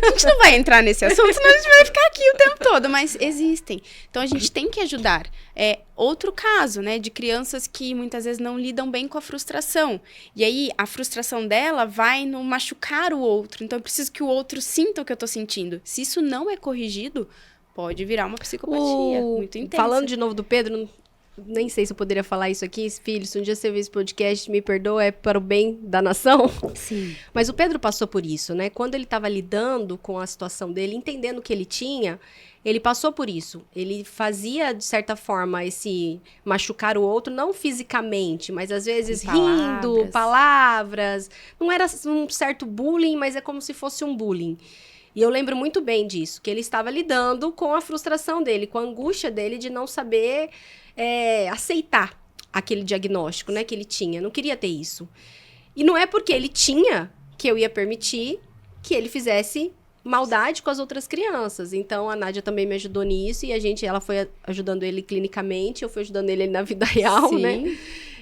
A gente não vai entrar nesse assunto, senão a gente vai ficar aqui o tempo todo, mas existem. Então, a gente tem que ajudar. Outro caso, né, de crianças que muitas vezes não lidam bem com a frustração. E aí, a frustração dela vai no machucar o outro. Então, eu preciso que o outro sinta o que eu tô sentindo. Se isso não é corrigido, pode virar uma psicopatia muito intensa. Falando de novo do Pedro, nem sei se eu poderia falar isso aqui, filho, se um dia você ver esse podcast, me perdoa, é para o bem da nação. Sim. Mas o Pedro passou por isso, né? Quando ele estava lidando com a situação dele, entendendo o que ele tinha, ele passou por isso. Ele fazia, de certa forma, esse machucar o outro, não fisicamente, mas às vezes rindo, palavras. Não era um certo bullying, mas é como se fosse um bullying. E eu lembro muito bem disso, que ele estava lidando com a frustração dele, com a angústia dele de não saber aceitar aquele diagnóstico, né, que ele tinha. Não queria ter isso. E não é porque ele tinha que eu ia permitir que ele fizesse maldade com as outras crianças. Então, a Nádia também me ajudou nisso e ela foi ajudando ele clinicamente, eu fui ajudando ele na vida real, né?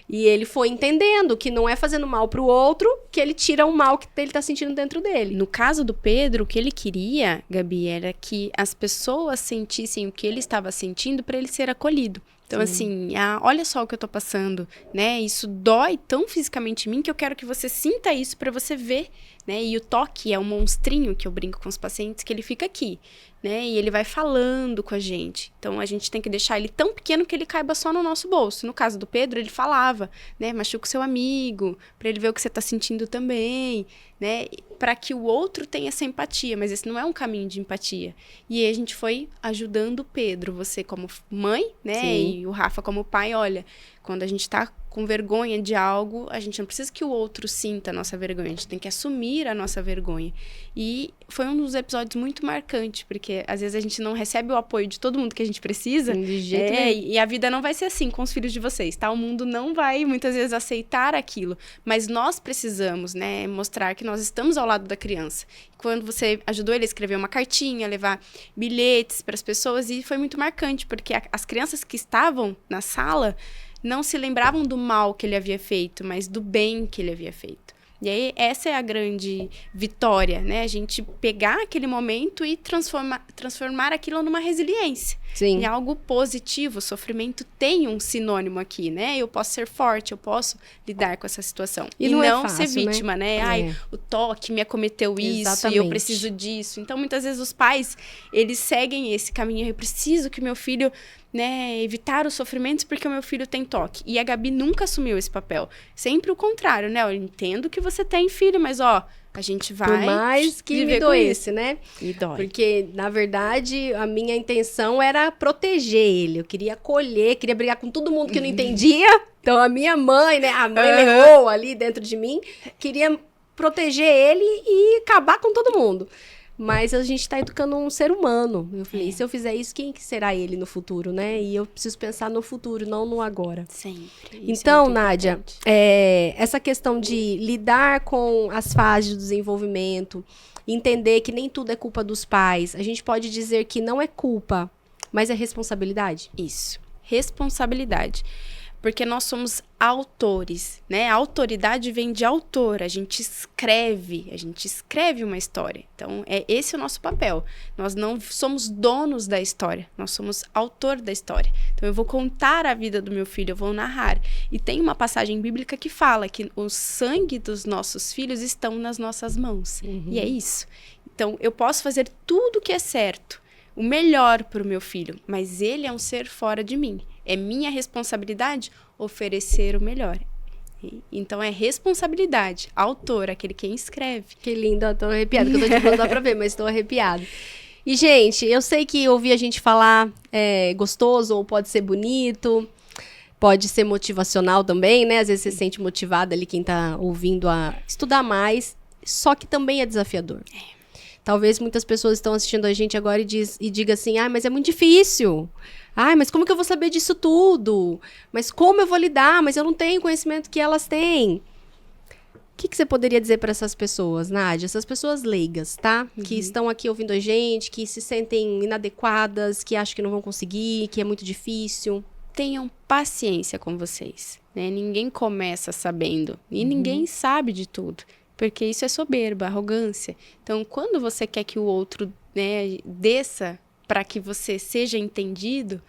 E ele foi entendendo que não é fazendo mal pro outro que ele tira o mal que ele tá sentindo dentro dele. No caso do Pedro, o que ele queria, Gabi, era que as pessoas sentissem o que ele estava sentindo para ele ser acolhido. Então, assim, olha só o que eu tô passando, né? Isso dói tão fisicamente em mim que eu quero que você sinta isso para você ver, né? E o toque é um monstrinho que eu brinco com os pacientes, que ele fica aqui, né? E ele vai falando com a gente. Então, a gente tem que deixar ele tão pequeno que ele caiba só no nosso bolso. No caso do Pedro, ele falava, né? Machuca o seu amigo, para ele ver o que você tá sentindo também, né? Para que o outro tenha essa empatia, mas esse não é um caminho de empatia. E aí a gente foi ajudando o Pedro, você como mãe, né? Sim. E o Rafa como pai, olha, quando a gente tá com vergonha de algo, a gente não precisa que o outro sinta a nossa vergonha, a gente tem que assumir a nossa vergonha. E foi um dos episódios muito marcantes, porque às vezes a gente não recebe o apoio de todo mundo que a gente precisa. De jeito nenhum. E a vida não vai ser assim com os filhos de vocês, tá? O mundo não vai muitas vezes aceitar aquilo, mas nós precisamos, né, mostrar que nós estamos ao lado da criança. Quando você ajudou ele a escrever uma cartinha, levar bilhetes para as pessoas, e foi muito marcante, porque as crianças que estavam na sala não se lembravam do mal que ele havia feito, mas do bem que ele havia feito. E aí, essa é a grande vitória, né? A gente pegar aquele momento e transformar aquilo numa resiliência. Sim. Em algo positivo. O sofrimento tem um sinônimo aqui, né? Eu posso ser forte, eu posso lidar com essa situação. E não é não fácil, ser vítima, né? Ai, o toque me acometeu isso, Exatamente. e eu preciso disso. Então, muitas vezes, os pais, eles seguem esse caminho. Eu preciso que meu filho, né, evitar os sofrimentos porque o meu filho tem toque. E a Gabi nunca assumiu esse papel. Sempre o contrário, né? Eu entendo que você tem filho, mas, ó, a gente vai Por mais que me doesse, né? E dói. Porque, na verdade, a minha intenção era proteger ele. Eu queria acolher, queria brigar com todo mundo que não entendia. Então, a minha mãe, né? A mãe leoa ali dentro de mim, queria proteger ele e acabar com todo mundo. Mas a gente tá educando um ser humano. Eu falei, se eu fizer isso, quem que será ele no futuro, né? E eu preciso pensar no futuro, não no agora. Sempre. Então, Nádia, essa questão de lidar com as fases do desenvolvimento, entender que nem tudo é culpa dos pais, a gente pode dizer que não é culpa, mas é responsabilidade? Isso. Responsabilidade. Porque nós somos autores, né? A autoridade vem de autor, a gente escreve uma história. Então, esse é o nosso papel. Nós não somos donos da história, nós somos autor da história. Então, eu vou contar a vida do meu filho, eu vou narrar. E tem uma passagem bíblica que fala que o sangue dos nossos filhos estão nas nossas mãos. E é isso. Então, eu posso fazer tudo o que é certo, o melhor para o meu filho, mas ele é um ser fora de mim. É minha responsabilidade oferecer o melhor. Então, é responsabilidade. Autor, aquele quem escreve. Que lindo, eu tô arrepiada, que eu tô de boa, não dá pra ver, mas tô arrepiada. E, gente, eu sei que ouvir a gente falar é gostoso ou pode ser bonito, pode ser motivacional também, né? Às vezes você se sente motivada ali, quem tá ouvindo, a estudar mais, só que também é desafiador. Talvez muitas pessoas estão assistindo a gente agora e digam assim, mas é muito difícil. Mas como que eu vou saber disso tudo? Mas como eu vou lidar? Mas eu não tenho conhecimento que elas têm. O que você poderia dizer para essas pessoas, Nádia? Essas pessoas leigas, tá? Que estão aqui ouvindo a gente, que se sentem inadequadas, que acham que não vão conseguir, que é muito difícil. Tenham paciência com vocês, né? Ninguém começa sabendo e ninguém sabe de tudo. Porque isso é soberba, arrogância. Então, quando você quer que o outro, né, desça para que você seja entendido,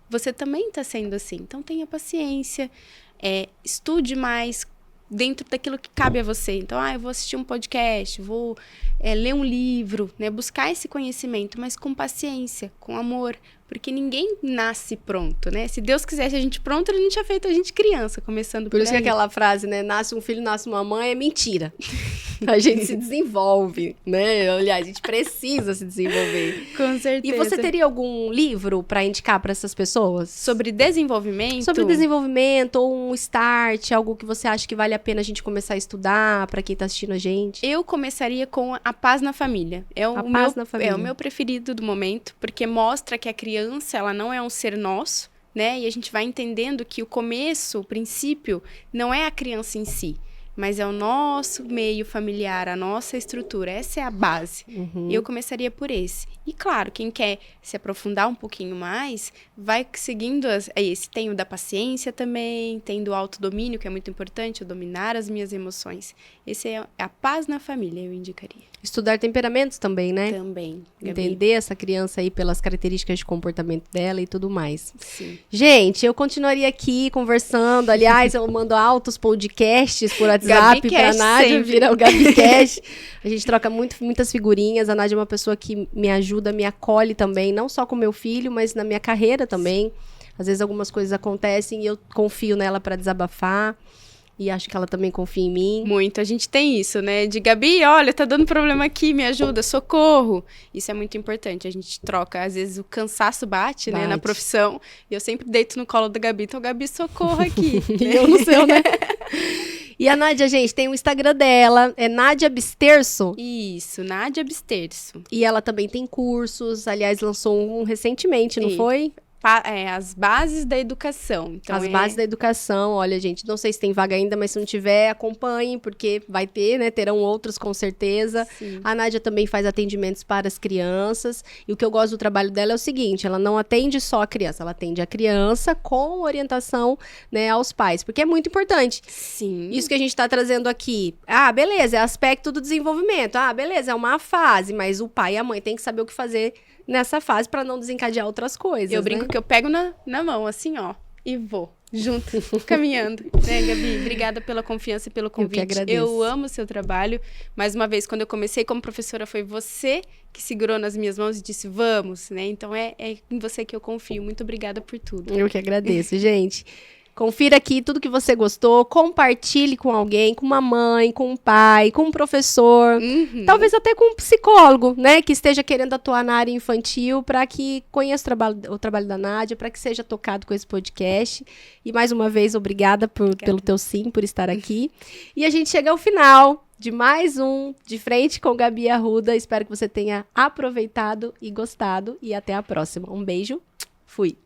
você também está sendo assim. Então, tenha paciência, estude mais dentro daquilo que cabe a você. Então, eu vou assistir um podcast, vou ler um livro, né, buscar esse conhecimento, mas com paciência, com amor. Porque ninguém nasce pronto, né? Se Deus quisesse a gente pronto, ele não tinha feito a gente criança, começando por aí. Por isso que aquela frase, né? Nasce um filho, nasce uma mãe, é mentira. A gente se desenvolve, né? Aliás, a gente precisa se desenvolver. Com certeza. E você teria algum livro para indicar para essas pessoas? Sobre desenvolvimento? Sobre desenvolvimento ou um start, algo que você acha que vale a pena a gente começar a estudar para quem tá assistindo a gente? Eu começaria com A Paz na Família. A Paz na Família. É o meu preferido do momento, porque mostra que a criança, ela não é um ser nosso, né? E a gente vai entendendo que o começo, o princípio, não é a criança em si, mas é o nosso meio familiar, a nossa estrutura, essa é a base. Eu começaria por esse. E claro, quem quer se aprofundar um pouquinho mais, vai seguindo esse. Tem o da paciência também, tem do autodomínio, que é muito importante, eu dominar as minhas emoções. Esse é a paz na família, eu indicaria. Estudar temperamentos também, né? Também, Gabi. Entender essa criança aí pelas características de comportamento dela e tudo mais. Sim. Gente, eu continuaria aqui conversando. Aliás, eu mando altos podcasts por WhatsApp pra Nádia, vira o GabiCast. A gente troca muitas figurinhas. A Nádia é uma pessoa que me ajuda, me acolhe também, não só com meu filho, mas na minha carreira também. Às vezes algumas coisas acontecem e eu confio nela pra desabafar. E acho que ela também confia em mim. Muito, a gente tem isso, né? De Gabi, olha, tá dando problema aqui, me ajuda, socorro. Isso é muito importante, a gente troca. Às vezes o cansaço bate, né, na profissão. E eu sempre deito no colo da Gabi, então Gabi, socorro aqui. E eu no seu, né? E a Nádia, gente, tem o Instagram dela, é Nádia Bisterço. Isso, Nádia Bisterço. E ela também tem cursos, aliás, lançou um recentemente, não foi? As bases da educação. Então, as bases da educação, olha, gente, não sei se tem vaga ainda, mas se não tiver, acompanhem, porque vai ter, né? Terão outros, com certeza. Sim. A Nádia também faz atendimentos para as crianças. E o que eu gosto do trabalho dela é o seguinte, ela não atende só a criança, ela atende a criança com orientação, né, aos pais, porque é muito importante. Sim. Isso que a gente tá trazendo aqui. Ah, beleza, é aspecto do desenvolvimento. Ah, beleza, é uma fase, mas o pai e a mãe têm que saber o que fazer nessa fase para não desencadear outras coisas. Eu brinco que eu pego na mão, assim, ó, e vou junto, caminhando. Né, Gabi? Obrigada pela confiança e pelo convite. Eu que agradeço. Eu amo o seu trabalho. Mais uma vez, quando eu comecei como professora, foi você que segurou nas minhas mãos e disse, vamos, né? Então, é em você que eu confio. Muito obrigada por tudo. Eu que agradeço, gente. Confira aqui tudo que você gostou, compartilhe com alguém, com uma mãe, com um pai, com um professor, talvez até com um psicólogo, né, que esteja querendo atuar na área infantil, para que conheça o trabalho da Nádia, para que seja tocado com esse podcast. E mais uma vez, obrigada pelo teu sim, por estar aqui. E a gente chega ao final de mais um De Frente com Gabi Arruda. Espero que você tenha aproveitado e gostado. E até a próxima. Um beijo. Fui.